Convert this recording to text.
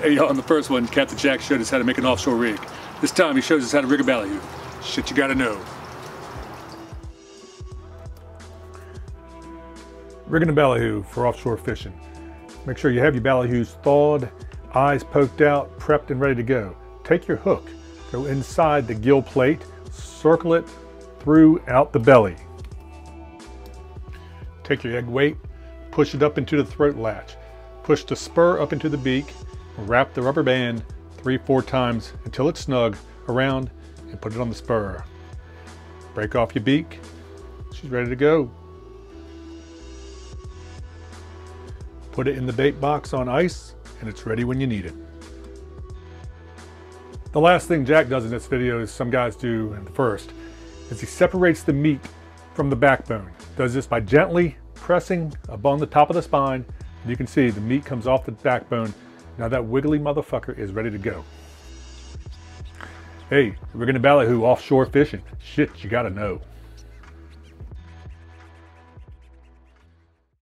Hey y'all, on the first one, Capt Jack showed us how to make an offshore rig. This time he shows us how to rig a Ballyhoo. Shit you gotta know. Rigging a Ballyhoo for offshore fishing. Make sure you have your Ballyhoos thawed, eyes poked out, prepped and ready to go. Take your hook, go inside the gill plate, circle it through out the belly. Take your egg weight, push it up into the throat latch. Push the spur up into the beak, wrap the rubber band 3-4 times until it's snug around and put it on the spur. Break off your beak, she's ready to go. Put it in the bait box on ice and it's ready when you need it. The last thing Jack does in this video, is some guys do at first, is he separates the meat from the backbone. Does this by gently pressing up on the top of the spine. You can see the meat comes off the backbone. Now that wiggly motherfucker is ready to go. Hey, we're gonna Ballyhoo offshore fishing. Shit you gotta know.